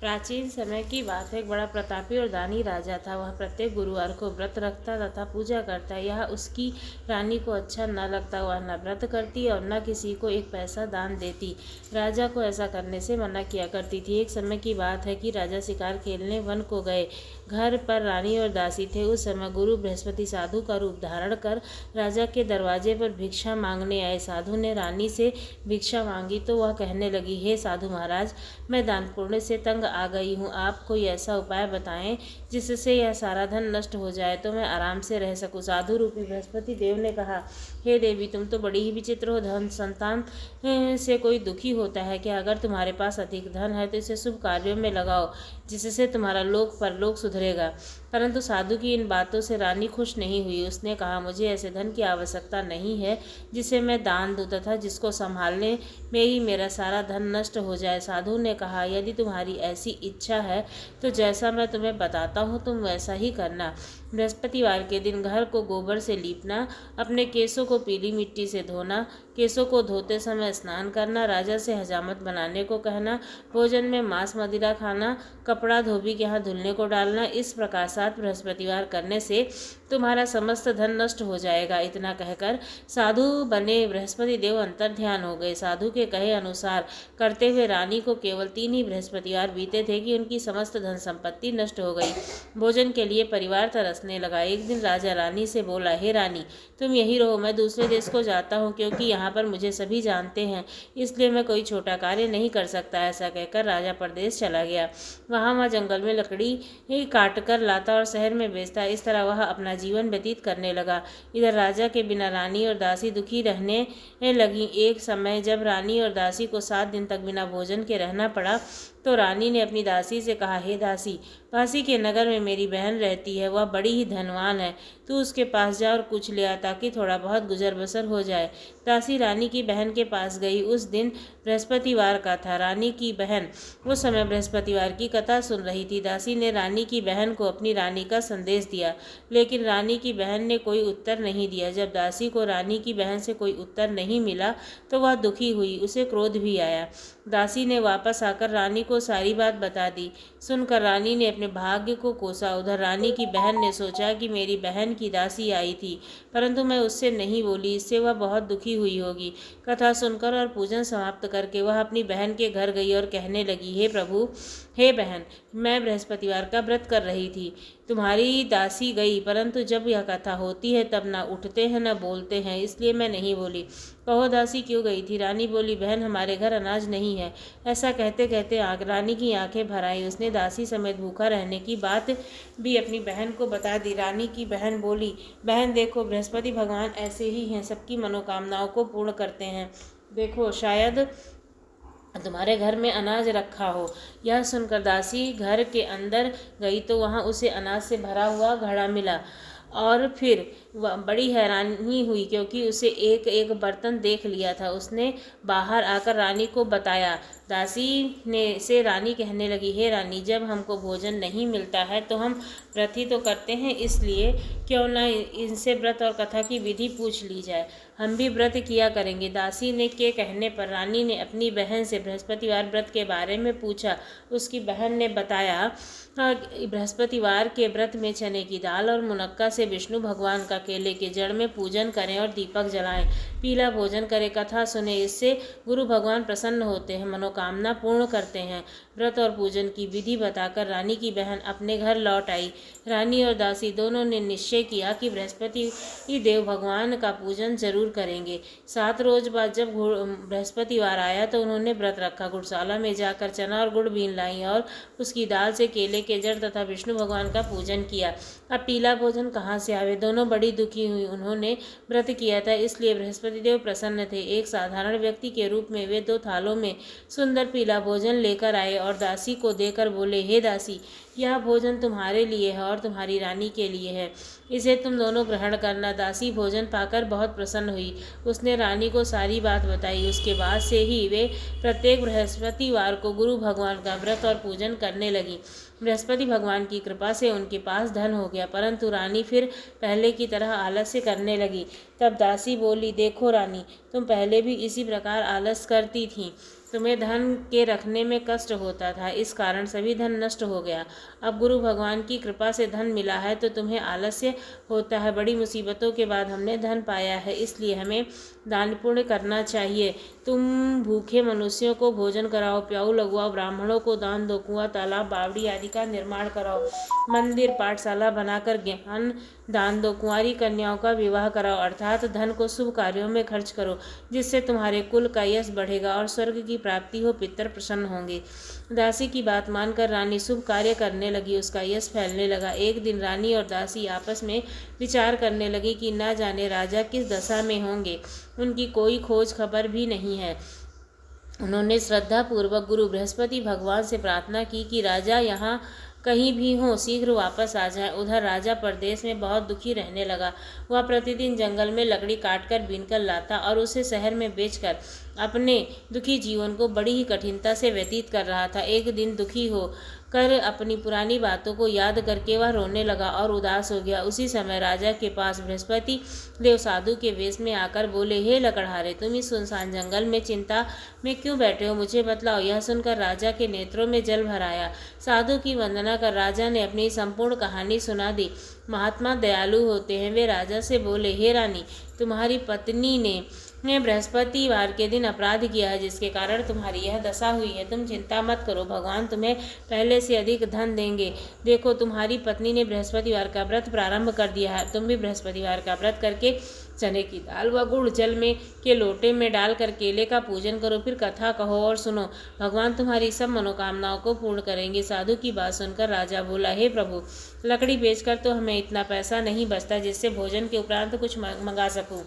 प्राचीन समय की बात है। एक बड़ा प्रतापी और दानी राजा था। वह प्रत्येक गुरुवार को व्रत रखता तथा पूजा करता। यह उसकी रानी को अच्छा न लगता। वह न व्रत करती और न किसी को एक पैसा दान देती। राजा को ऐसा करने से मना किया करती थी। एक समय की बात है कि राजा शिकार खेलने वन को गए। घर पर रानी और दासी थे। उस समय गुरु बृहस्पति साधु का रूप धारण कर राजा के दरवाजे पर भिक्षा मांगने आए। साधु ने रानी से भिक्षा मांगी तो वह कहने लगी, हे साधु महाराज, मैं दान पुण्य से तंग आ गई हूँ। आप कोई ऐसा उपाय बताएं जिससे यह सारा धन नष्ट हो जाए तो मैं आराम से रह सकूं। साधु रूपी बृहस्पति देव ने कहा, हे देवी, तुम तो बड़ी ही विचित्र हो। धन संतान से कोई दुखी होता है क्या? अगर तुम्हारे पास अधिक धन है तो इसे शुभ कार्यों में लगाओ, जिससे तुम्हारा लोक परलोक सुधरेगा। परंतु साधु की इन बातों से रानी खुश नहीं हुई। उसने कहा, मुझे ऐसे धन की आवश्यकता नहीं है जिसे मैं दान दूं तथा जिसको संभालने में ही मेरा सारा धन नष्ट हो जाए। साधु ने कहा, यदि तुम्हारी ऐसी इच्छा है तो जैसा मैं तुम्हें बताता हूँ तुम वैसा ही करना। बृहस्पतिवार के दिन घर को गोबर से लीपना, अपने केसों को पीली मिट्टी से धोना, केसों को धोते समय स्नान करना, राजा से हजामत बनाने को कहना, भोजन में मांस मदिरा खाना, कपड़ा धोबी के यहाँ धुलने को डालना। इस प्रकार 7 बृहस्पतिवार करने से तुम्हारा समस्त धन नष्ट हो जाएगा। इतना कहकर साधु बने बृहस्पति देव अंतर ध्यान हो गए। साधु के कहे अनुसार करते हुए रानी को केवल 3 ही बृहस्पतिवार बीते थे कि उनकी समस्त धन संपत्ति नष्ट हो गई। भोजन के लिए परिवार तरसने लगा। एक दिन राजा रानी से बोला, हे रानी, तुम यही रहो, मैं दूसरे देश को जाता हूँ, क्योंकि यहाँ पर मुझे सभी जानते हैं, इसलिए मैं कोई छोटा कार्य नहीं कर सकता। ऐसा कहकर राजा परदेश चला गया। वह जंगल में लकड़ी काट कर लाता और शहर में बेचता। इस तरह वह अपना जीवन व्यतीत करने लगा। इधर राजा के बिना रानी और दासी दुखी रहने लगी। एक समय जब रानी और दासी को 7 दिन तक बिना भोजन के रहना पड़ा तो रानी ने अपनी दासी से कहा, हे दासी, काशी के नगर में मेरी बहन रहती है। वह बड़ी ही धनवान है। तू उसके पास जा और कुछ ले आ ताकि थोड़ा बहुत गुजर बसर हो जाए। दासी रानी की बहन के पास गई। उस दिन बृहस्पतिवार का था। रानी की बहन उस समय बृहस्पतिवार की कथा सुन रही थी। दासी ने रानी की बहन को अपनी रानी का संदेश दिया, लेकिन रानी की बहन ने कोई उत्तर नहीं दिया। जब दासी को रानी की बहन से कोई उत्तर नहीं मिला तो वह दुखी हुई। उसे क्रोध भी आया। दासी ने वापस आकर रानी को सारी बात बता दी। सुनकर रानी ने अपने भाग्य को कोसा। उधर रानी की बहन ने सोचा कि मेरी बहन की दासी आई थी, परंतु मैं उससे नहीं बोली, इससे वह बहुत दुखी हुई होगी। कथा सुनकर और पूजन समाप्त करके वह अपनी बहन के घर गई और कहने लगी, हे प्रभु, हे बहन, मैं बृहस्पतिवार का व्रत कर रही थी। तुम्हारी दासी गई, परंतु जब यह कथा होती है तब न उठते हैं न बोलते हैं, इसलिए मैं नहीं बोली। कहो दासी क्यों गई थी? रानी बोली, बहन, हमारे घर अनाज नहीं है। ऐसा कहते कहते रानी की आंखें भर आई। उसने दासी समेत भूखा रहने की बात भी अपनी बहन को बता दी। रानी की बहन बोली, बहन देखो, बृहस्पति भगवान ऐसे ही हैं, सबकी मनोकामनाओं को पूर्ण करते हैं। देखो, शायद तुम्हारे घर में अनाज रखा हो। यह सुनकर दासी घर के अंदर गई तो वहाँ उसे अनाज से भरा हुआ घड़ा मिला और फिर वह बड़ी हैरानी हुई, क्योंकि उसे एक एक बर्तन देख लिया था। उसने बाहर आकर रानी को बताया। दासी ने से रानी कहने लगी, हे रानी, जब हमको भोजन नहीं मिलता है तो हम व्रत ही तो करते हैं, इसलिए क्यों न इनसे व्रत और कथा की विधि पूछ ली जाए। हम भी व्रत किया करेंगे। दासी ने के कहने पर रानी ने अपनी बहन से बृहस्पतिवार व्रत के बारे में पूछा। उसकी बहन ने बताया, बृहस्पतिवार के व्रत में चने की दाल और मुनक्का से विष्णु भगवान का केले के जड़ में पूजन करें और दीपक जलाएं, पीला भोजन करें, कथा सुने, इससे गुरु भगवान प्रसन्न होते हैं, मनोकामना पूर्ण करते हैं। व्रत और पूजन की विधि बताकर रानी की बहन अपने घर लौट आई। रानी और दासी दोनों ने निश्चय किया कि बृहस्पति देव भगवान का पूजन जरूर करेंगे। 7 रोज बाद जब बृहस्पतिवार आया तो उन्होंने व्रत रखा। गुड़शाला में जाकर चना और गुड़ बीन लाई और उसकी दाल से केले के जड़ तथा विष्णु भगवान का पूजन किया। अब पीला भोजन कहाँ से आवे? दोनों बड़ी दुखी हुई। उन्होंने व्रत किया था, इसलिए बृहस्पति देव प्रसन्न थे। एक साधारण व्यक्ति के रूप में वे 2 थालों में सुंदर पीला भोजन लेकर आए और दासी को देकर बोले, हे दासी, यह भोजन तुम्हारे लिए है और तुम्हारी रानी के लिए है, इसे तुम दोनों ग्रहण करना। दासी भोजन पाकर बहुत प्रसन्न हुई। उसने रानी को सारी बात बताई। उसके बाद से ही वे प्रत्येक बृहस्पतिवार को गुरु भगवान का व्रत और पूजन करने लगी। बृहस्पति भगवान की कृपा से उनके पास धन हो गया, परंतु रानी फिर पहले की तरह आलस्य करने लगी। तब दासी बोली, देखो रानी, तुम पहले भी इसी प्रकार आलस करती थी, तुम्हें धन के रखने में कष्ट होता था, इस कारण सभी धन नष्ट हो गया। अब गुरु भगवान की कृपा से धन मिला है तो तुम्हें आलस्य होता है। बड़ी मुसीबतों के बाद हमने धन पाया है, इसलिए हमें दान पुण्य करना चाहिए। तुम भूखे मनुष्यों को भोजन कराओ, प्याऊ लगवाओ, ब्राह्मणों को दान दो, कुआं तालाब बावड़ी आदि का निर्माण कराओ, मंदिर पाठशाला बनाकर ज्ञान दान दो, कुंवारी कन्याओं का विवाह कराओ, अर्थात धन को शुभ कार्यों में खर्च करो, जिससे तुम्हारे कुल का यश बढ़ेगा और स्वर्ग की प्राप्ति हो, पितर प्रसन्न होंगे। दासी की बात मानकर रानी शुभ कार्य करने लगी, उसका यश फैलने लगा। एक दिन रानी और दासी आपस में विचार करने लगी कि न जाने राजा किस दशा में होंगे, उनकी कोई खोज खबर भी नहीं है। उन्होंने श्रद्धा पूर्वक गुरु बृहस्पति भगवान से प्रार्थना की कि राजा यहाँ कहीं भी हो, शीघ्र वापस आ जाए। उधर राजा परदेश में बहुत दुखी रहने लगा। वह प्रतिदिन जंगल में लकड़ी काटकर बीनकर लाता और उसे शहर में बेचकर अपने दुखी जीवन को बड़ी ही कठिनता से व्यतीत कर रहा था। एक दिन दुखी हो कर अपनी पुरानी बातों को याद करके वह रोने लगा और उदास हो गया। उसी समय राजा के पास बृहस्पति देव साधु के वेश में आकर बोले, हे लकड़हारे, तुम इस सुनसान जंगल में चिंता में क्यों बैठे हो, मुझे बतलाओ। यह सुनकर राजा के नेत्रों में जल भर आया। साधु की वंदना कर राजा ने अपनी संपूर्ण कहानी सुना दी। महात्मा दयालु होते हैं। वे राजा से बोले, हे रानी, तुम्हारी पत्नी ने बृहस्पतिवार के दिन अपराध किया है, जिसके कारण तुम्हारी यह दशा हुई है। तुम चिंता मत करो, भगवान तुम्हें पहले से अधिक धन देंगे। देखो, तुम्हारी पत्नी ने बृहस्पतिवार का व्रत प्रारंभ कर दिया है। तुम भी बृहस्पतिवार का व्रत करके चने की दाल व गुड़ जल में के लोटे में डालकर केले का पूजन करो, फिर कथा कहो और सुनो। भगवान तुम्हारी सब मनोकामनाओं को पूर्ण करेंगे। साधु की बात सुनकर राजा बोला, हे प्रभु, लकड़ी बेचकर तो हमें इतना पैसा नहीं बचता जिससे भोजन के उपरांत कुछ मंगा सकूं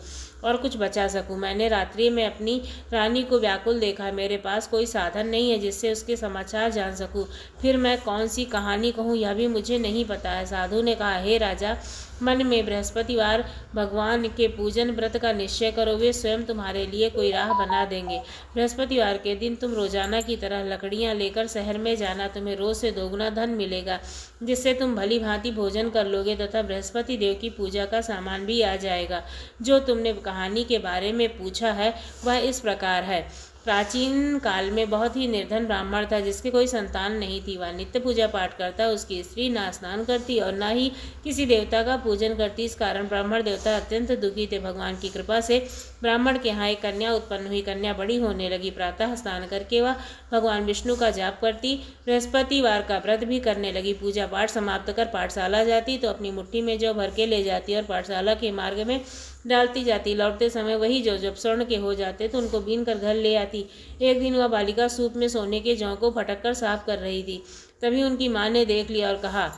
और कुछ बचा सकूं। मैंने रात्रि में अपनी रानी को व्याकुल देखा। मेरे पास कोई साधन नहीं है जिससे उसके समाचार जान सकूं। फिर मैं कौन सी कहानी कहूँ यह भी मुझे नहीं पता है। साधु ने कहा, हे राजा, मन में बृहस्पतिवार भगवान के पूजन व्रत का निश्चय करो, वे स्वयं तुम्हारे लिए कोई राह बना देंगे। बृहस्पतिवार के दिन तुम रोजाना की तरह लकड़ियां लेकर शहर में जाना। तुम्हें रोज से दोगुना धन मिलेगा, जिससे तुम भली भांति भोजन कर लोगे तथा बृहस्पति देव की पूजा का सामान भी आ जाएगा। जो तुमने कहानी के बारे में पूछा है वह इस प्रकार है। प्राचीन काल में बहुत ही निर्धन ब्राह्मण था, जिसके कोई संतान नहीं थी। वह नित्य पूजा पाठ करता, उसकी स्त्री ना स्नान करती और ना ही किसी देवता का पूजन करती। इस कारण ब्राह्मण देवता अत्यंत दुखी थे। भगवान की कृपा से ब्राह्मण के यहाँ एक कन्या उत्पन्न हुई। कन्या बड़ी होने लगी। प्रातः स्नान करके वह भगवान विष्णु का जाप करती, बृहस्पतिवार का व्रत भी करने लगी। पूजा पाठ समाप्त कर पाठशाला जाती तो अपनी मुट्ठी में जौ भर के ले जाती और पाठशाला के मार्ग में डालती जाती। लौटते समय वही जौ जब स्वर्ण के हो जाते तो उनको बीन कर घर ले आती। एक दिन वह बालिका सूप में सोने के जौ को फटक कर साफ कर रही थी। तभी उनकी माँ ने देख लिया और कहा,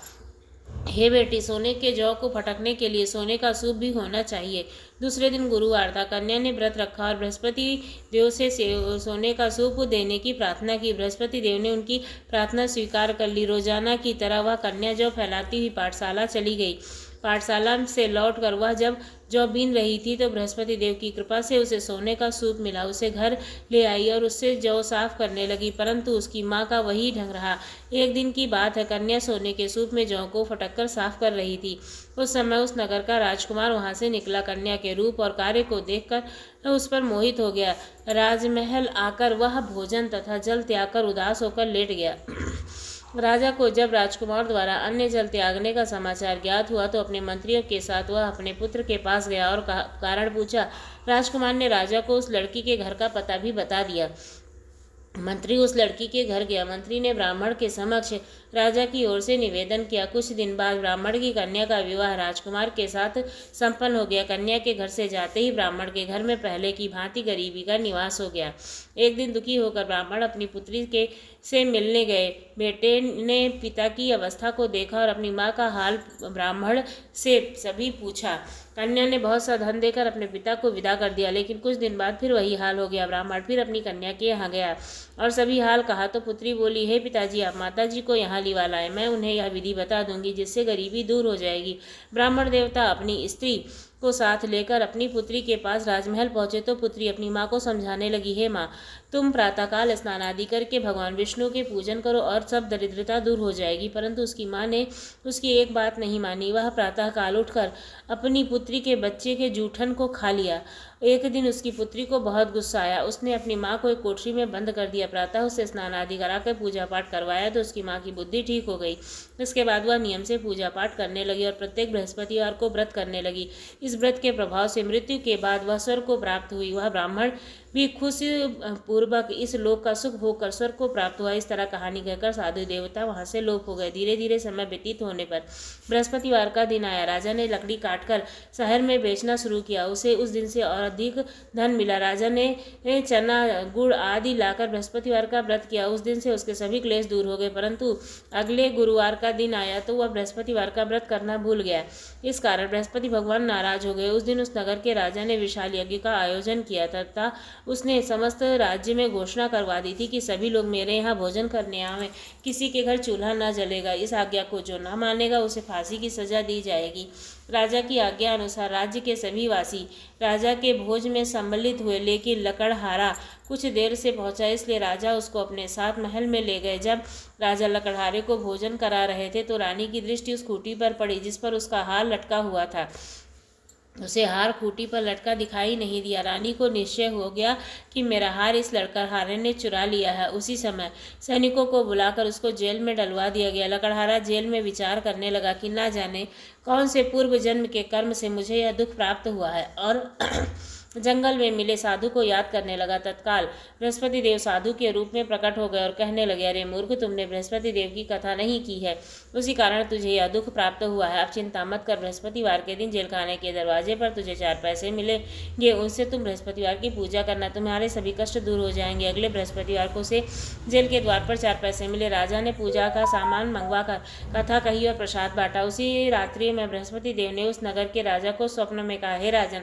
हे बेटी, सोने के जौ को फटकने के लिए सोने का सूप भी होना चाहिए। दूसरे दिन गुरुवार था। कन्या ने व्रत रखा और बृहस्पति देव से सोने का सूप देने की प्रार्थना की। बृहस्पति देव ने उनकी प्रार्थना स्वीकार कर ली। रोजाना की तरह वह कन्या जौ फैलाती हुई पाठशाला चली गई। पाठशाला से लौटकर वह जब जौ बीन रही थी तो बृहस्पति देव की कृपा से उसे सोने का सूप मिला। उसे घर ले आई और उससे जौ साफ करने लगी, परंतु उसकी माँ का वही ढंग रहा। एक दिन की बात है, कन्या सोने के सूप में जौ को फटककर साफ कर रही थी। उस समय उस नगर का राजकुमार वहां से निकला। कन्या के रूप और कार्य को देखकर उस पर मोहित हो गया। राजमहल आकर वह भोजन तथा जल त्याग कर उदास होकर लेट गया। राजा को जब राजकुमार द्वारा अन्य जल त्यागने का समाचार ज्ञात हुआ तो अपने मंत्रियों के साथ वह अपने पुत्र के पास गया और कारण पूछा। राजकुमार ने राजा को उस लड़की के घर का पता भी बता दिया। मंत्री उस लड़की के घर गया। मंत्री ने ब्राह्मण के समक्ष राजा की ओर से निवेदन किया। कुछ दिन बाद ब्राह्मण की कन्या का विवाह राजकुमार के साथ संपन्न हो गया। कन्या के घर से जाते ही ब्राह्मण के घर में पहले की भांति गरीबी का निवास हो गया। एक दिन दुखी होकर ब्राह्मण अपनी पुत्री के से मिलने गए। बेटे ने पिता की अवस्था को देखा और अपनी माँ का हाल ब्राह्मण से सभी पूछा। कन्या ने बहुत सा धन देकर अपने पिता को विदा कर दिया, लेकिन कुछ दिन बाद फिर वही हाल हो गया। ब्राह्मण फिर अपनी कन्या के यहाँ गया और सभी हाल कहा तो पुत्री बोली, हे पिताजी, आप माताजी को यहाँ लिवा लाए, मैं उन्हें यह विधि बता दूंगी जिससे गरीबी दूर हो जाएगी। ब्राह्मण देवता अपनी स्त्री को साथ लेकर अपनी पुत्री के पास राजमहल पहुंचे तो पुत्री अपनी माँ को समझाने लगी, हे माँ, तुम प्रातःकाल स्नान आदि करके भगवान विष्णु के पूजन करो और सब दरिद्रता दूर हो जाएगी। परंतु उसकी माँ ने उसकी एक बात नहीं मानी। वह प्रातःकाल उठकर अपनी पुत्री के बच्चे के जूठन को खा लिया। एक दिन उसकी पुत्री को बहुत गुस्सा आया। उसने अपनी माँ को एक कोठरी में बंद कर दिया। प्रातः उससे स्नान आदि कराकर पूजा पाठ करवाया तो उसकी माँ की बुद्धि ठीक हो गई। इसके बाद वह नियम से पूजा पाठ करने लगी और प्रत्येक बृहस्पतिवार को व्रत करने लगी। इस व्रत के प्रभाव से मृत्यु के बाद वह स्वर्ग को प्राप्त हुई। वह ब्राह्मण भी खुशी पूर्वक इस लोक का सुख भोग कर स्वर्ग को प्राप्त हुआ। इस तरह कहानी कहकर साधु देवता वहां से लोप हो गए। धीरे धीरे समय व्यतीत होने पर बृहस्पतिवार का दिन आया। राजा ने लकड़ी काटकर शहर में बेचना शुरू किया। उसे उस दिन से और अधिक धन मिला। राजा ने चना गुड़ आदि लाकर बृहस्पतिवार का व्रत किया। उस दिन से उसके सभी क्लेश दूर हो गए। परंतु अगले गुरुवार का दिन आया तो वह बृहस्पतिवार का व्रत करना भूल गया। इस कारण बृहस्पति भगवान नाराज हो गए। उस दिन उस नगर के राजा ने विशाल यज्ञ का आयोजन किया तथा उसने समस्त राज्य में घोषणा करवा दी थी कि सभी लोग मेरे यहाँ भोजन करने आवे। किसी के घर चूल्हा न जलेगा। इस आज्ञा को जो न मानेगा उसे फांसी की सजा दी जाएगी। राजा की आज्ञा अनुसार राज्य के सभी वासी राजा के भोज में सम्मिलित हुए, लेकिन लकड़हारा कुछ देर से पहुंचा, इसलिए राजा उसको अपने साथ महल में ले गए। जब राजा लकड़हारे को भोजन करा रहे थे तो रानी की दृष्टि उस खूंटी पर पड़ी जिस पर उसका हार लटका हुआ था। उसे हार खूंटी पर लटका दिखाई नहीं दिया। रानी को निश्चय हो गया कि मेरा हार इस लकड़हारे ने चुरा लिया है। उसी समय सैनिकों को बुलाकर उसको जेल में डलवा दिया गया। लकड़हारा जेल में विचार करने लगा कि न जाने कौन से पूर्व जन्म के कर्म से मुझे यह दुख प्राप्त हुआ है और जंगल में मिले साधु को याद करने लगा। तत्काल बृहस्पति देव साधु के रूप में प्रकट हो गए और कहने लगे, अरे मूर्ख, तुमने बृहस्पति देव की कथा नहीं की है, उसी कारण तुझे यह दुख प्राप्त हुआ है। अब चिंता मत कर। बृहस्पतिवार के दिन जेल खाने के दरवाजे पर तुझे 4 पैसे मिलेंगे। उनसे तुम बृहस्पतिवार की पूजा करना, तुम्हारे सभी कष्ट दूर हो जाएंगे। अगले बृहस्पतिवार को उसे जेल के द्वार पर 4 पैसे मिले। राजा ने पूजा का सामान मंगवा कर कथा कही और प्रसाद बांटा। उसी रात्रि में बृहस्पति देव ने उस नगर के राजा को स्वप्न में कहा, हे राजन,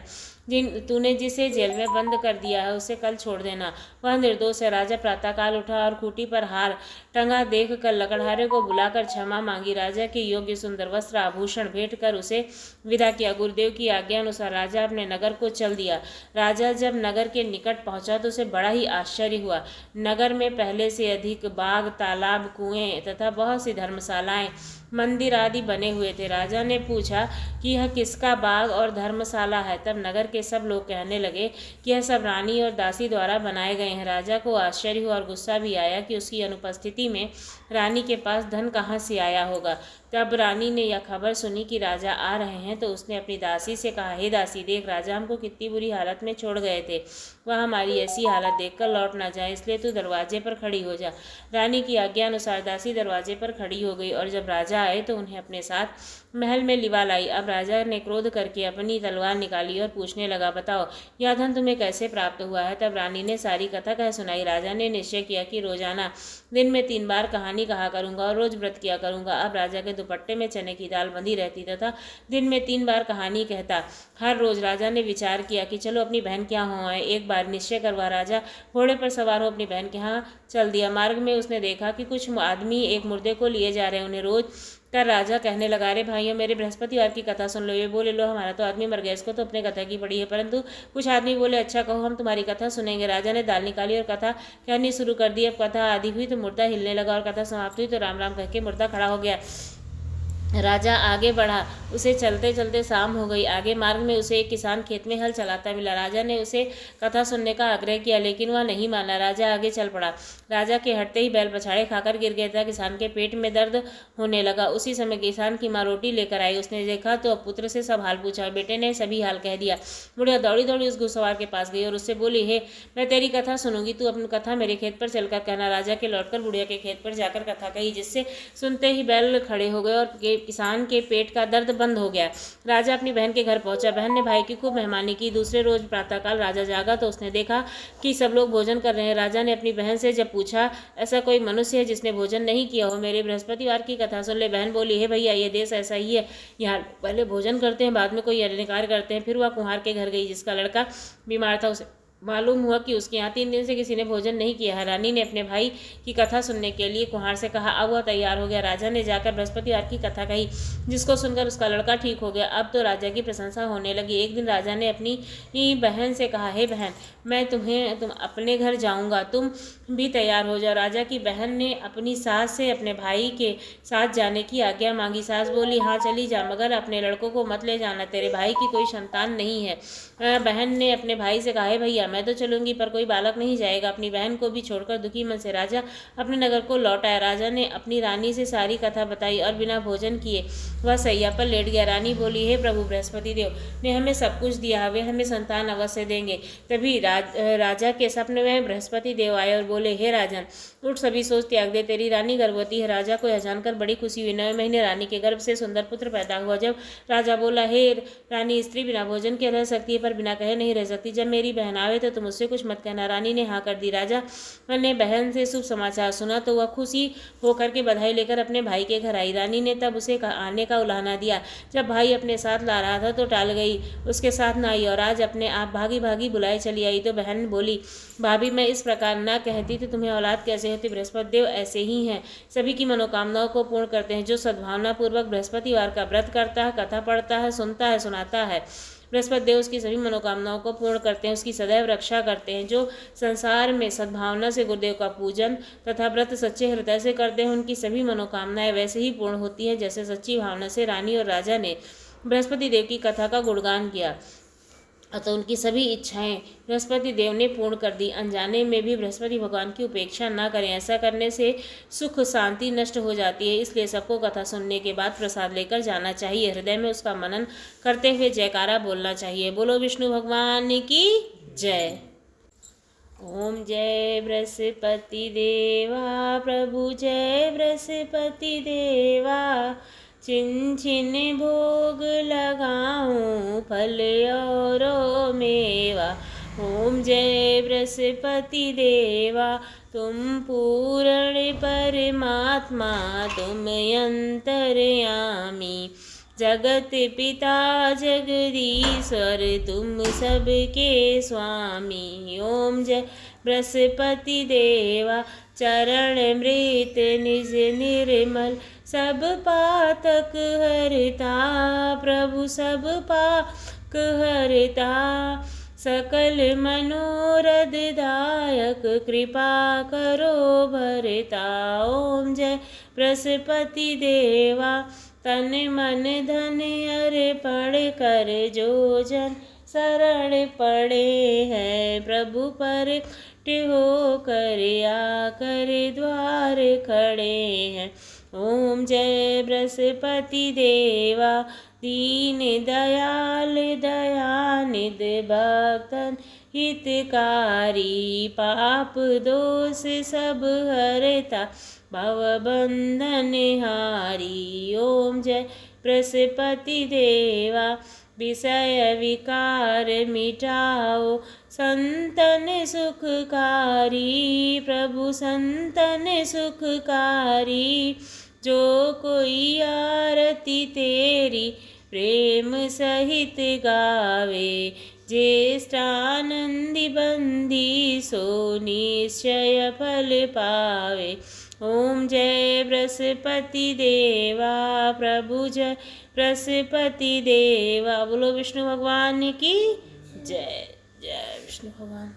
तूने जिसे जेल में बंद कर दिया है उसे कल छोड़ देना। वह निर्दोष है। राजा प्रातःकाल उठा और खूंटी पर हार टंगा देख कर लकड़हारे को बुलाकर क्षमा मांगी। राजा के योग्य सुंदर वस्त्र आभूषण भेंट कर उसे विदा किया। गुरुदेव की आज्ञा अनुसार राजा अपने नगर को चल दिया। राजा जब नगर के निकट पहुंचा तो उसे बड़ा ही आश्चर्य हुआ। नगर में पहले से अधिक बाग, तालाब, कुएं तथा बहुत सी धर्मशालाएं, मंदिर आदि बने हुए थे। राजा ने पूछा कि यह किसका बाग और धर्मशाला है। तब नगर के सब लोग कहने लगे कि यह सब रानी और दासी द्वारा बनाए गए हैं। राजा को आश्चर्य हुआ और गुस्सा भी आया कि उसकी अनुपस्थिति में रानी के पास धन कहाँ से आया होगा। तब रानी ने यह खबर सुनी कि राजा आ रहे हैं तो उसने अपनी दासी से कहा, हे दासी, देख, राजा हमको कितनी बुरी हालत में छोड़ गए थे। वह हमारी ऐसी हालत देखकर लौट ना जाए, इसलिए तू दरवाजे पर खड़ी हो जा। रानी की आज्ञा अनुसार दासी दरवाजे पर खड़ी हो गई और जब राजा आए तो उन्हें अपने साथ महल में लिवा लाई। अब राजा ने क्रोध करके अपनी तलवार निकाली और पूछने लगा, बताओ, यह धन तुम्हें कैसे प्राप्त हुआ है। तब रानी ने सारी कथा कह सुनाई। राजा ने निश्चय किया कि रोजाना दिन में 3 बार कहानी कहा करूंगा और रोज व्रत किया करूंगा। अब राजा के दुपट्टे में चने की दाल बंधी रहती तथा दिन में 3 बार कहानी कहता। हर रोज राजा ने विचार किया कि चलो अपनी बहन के यहाँ हो आए। एक बार निश्चय करवा राजा घोड़े पर सवार हो अपनी बहन के यहाँ चल दिया। मार्ग में उसने देखा कि कुछ आदमी एक मुर्दे को लिए जा रहे हैं। उन्हें रोज कर राजा कहने लगा, अरे भाइयों, मेरे बृहस्पतिवार की कथा सुन लो। ये बोले, लो, हमारा तो आदमी मर गया, इसको तो अपने कथा की पड़ी है। परंतु कुछ आदमी बोले, अच्छा कहो, हम तुम्हारी कथा सुनेंगे। राजा ने दाल निकाली और कथा कहनी शुरू कर दी। अब कथा आदि हुई तो मुर्दा हिलने लगा और कथा समाप्त हुई तो राम राम कह के मुर्दा खड़ा हो गया। राजा आगे बढ़ा। उसे चलते चलते शाम हो गई। आगे मार्ग में उसे एक किसान खेत में हल चलाता मिला। राजा ने उसे कथा सुनने का आग्रह किया, लेकिन वह नहीं माना। राजा आगे चल पड़ा। राजा के हटते ही बैल पछाड़े खाकर गिर गया था। किसान के पेट में दर्द होने लगा। उसी समय किसान की माँ रोटी लेकर आई। उसने देखा तो अब पुत्र से सब हाल पूछा। बेटे ने सभी हाल कह दिया। बुढ़िया दौड़ी दौड़ी उस घुड़सवार के पास गई और उससे बोली, हे, मैं तेरी कथा सुनूंगी, तू अपनी कथा मेरे खेत पर चलकर कहना। राजा के लौटकर बुढ़िया के खेत पर जाकर कथा कही, जिससे सुनते ही बैल खड़े हो गए और किसान के पेट का दर्द बंद हो गया। राजा अपनी बहन के घर पहुंचा। बहन ने भाई की खूब मेहमानी की। दूसरे रोज प्रातःकाल राजा जागा तो उसने देखा कि सब लोग भोजन कर रहे हैं। राजा ने अपनी बहन से जब पूछा, ऐसा कोई मनुष्य है जिसने भोजन नहीं किया हो, मेरे बृहस्पतिवार की कथा सुन ले। बहन बोली, हे भैया, ये देश ऐसा ही है, यहाँ पहले भोजन करते हैं, बाद में कोई अन्य कार्य करते हैं। फिर वह कुम्हार के घर गई जिसका लड़का बीमार था। उसे मालूम हुआ कि उसके यहाँ 3 दिन से किसी ने भोजन नहीं किया है। रानी ने अपने भाई की कथा सुनने के लिए कुम्हार से कहा। अब वह तैयार हो गया। राजा ने जाकर बृहस्पतिवार की कथा कही, जिसको सुनकर उसका लड़का ठीक हो गया। अब तो राजा की प्रशंसा होने लगी। एक दिन राजा ने अपनी बहन से कहा, हे बहन, मैं तुम अपने घर जाऊंगा, तुम भी तैयार हो जाओ। राजा की बहन ने अपनी सास से अपने भाई के साथ जाने की आज्ञा मांगी। सास बोली, हाँ चली जा, मगर अपने लड़कों को मत ले जाना, तेरे भाई की कोई संतान नहीं है। बहन ने अपने भाई से कहा, है भैया, मैं तो चलूंगी, पर कोई बालक नहीं जाएगा। अपनी बहन को भी छोड़कर दुखी मन से राजा अपने नगर को लौट आया। राजा ने अपनी रानी से सारी कथा बताई और बिना भोजन किए वह सैया पर लेट गया। रानी बोली, हे प्रभु बृहस्पति देव ने हमें सब कुछ दिया, वे हमें संतान अवश्य देंगे। तभी राजा के सपने में बृहस्पति देव आए और बोले, हे राजन, उठ, सभी सोच त्याग दे, तेरी रानी गर्भवती है। राजा को यह जानकर बड़ी खुशी हुई। 9वें महीने रानी के गर्भ से सुंदर पुत्र पैदा हुआ। जब राजा बोला, हे रानी, स्त्री बिना भोजन के रह सकती है, पर बिना कहे नहीं रह सकती। जब मेरी बहन आवे तो तुम उससे कुछ मत कहना। रानी ने हाँ कर दी। राजा ने बहन से शुभ समाचार सुना तो वह खुशी होकर के बधाई लेकर अपने भाई के घर आई। रानी ने तब उसे आने का उलाहना दिया। जब भाई अपने साथ ला रहा था तो टाल गई, उसके साथ न आई और आज अपने आप भागी भागी बुलाए चली आई। तो बहन बोली, भाभी, मैं इस प्रकार न कहती तो तुम्हें औलाद कैसे होती। बृहस्पति देव ऐसे ही हैं, सभी की मनोकामनाओं को पूर्ण करते हैं। जो सद्भावना पूर्वक बृहस्पतिवार का व्रत करता है, कथा पढ़ता है, सुनता है, सुनाता है, बृहस्पति देव उसकी सभी मनोकामनाओं को पूर्ण करते हैं, उसकी सदैव रक्षा करते हैं। जो संसार में सद्भावना से गुरुदेव का पूजन तथा व्रत सच्चे हृदय से करते हैं, उनकी सभी मनोकामनाएं वैसे ही पूर्ण होती हैं जैसे सच्ची भावना से रानी और राजा ने बृहस्पति देव की कथा का गुणगान किया। अतः उनकी सभी इच्छाएं बृहस्पति देव ने पूर्ण कर दी। अनजाने में भी बृहस्पति भगवान की उपेक्षा न करें, ऐसा करने से सुख शांति नष्ट हो जाती है। इसलिए सबको कथा सुनने के बाद प्रसाद लेकर जाना चाहिए। हृदय में उसका मनन करते हुए जयकारा बोलना चाहिए। बोलो विष्णु भगवान की जय। ओम जय बृहस्पति देवा प्रभु, जय बृहस्पति देवा, छिन छिन भोग लगाऊं फल और मेवा। ओम जय बृहस्पति देवा, तुम पूर्ण परमात्मा, तुम अंतर्यामी, जगत पिता जगदीश्वर, तुम सबके स्वामी। ओम जय बृहस्पति देवा, चरण मृत निज निर्मल, सब पातक हरता, प्रभु सब पाक हरता, सकल मनोरथ दायक, कृपा करो भरता। ओम जय बृहस्पति देवा, तन मन धन अर्पण कर, जो जन शरण पड़े हैं, प्रभु पर हो कर आकर द्वार खड़े हैं। ओम जय बृहस्पति देवा, दीन दयाल दयानिध, भक्तन हितकारी, पाप दोष सब हरता, भव बंधन हारी। ओम जय बृहस्पति देवा, विषय विकार मिटाओ, संतन सुखकारी, प्रभु संतन सुखकारी, जो कोई आरती तेरी प्रेम सहित गावे, ज्येष्ठानंदी बंदी सो निश्चय फल पावे। ओम जय बृहस्पति देवा प्रभु, जय बृहस्पति देवा। बोलो विष्णु भगवान की जय। जय विष्णु भगवान।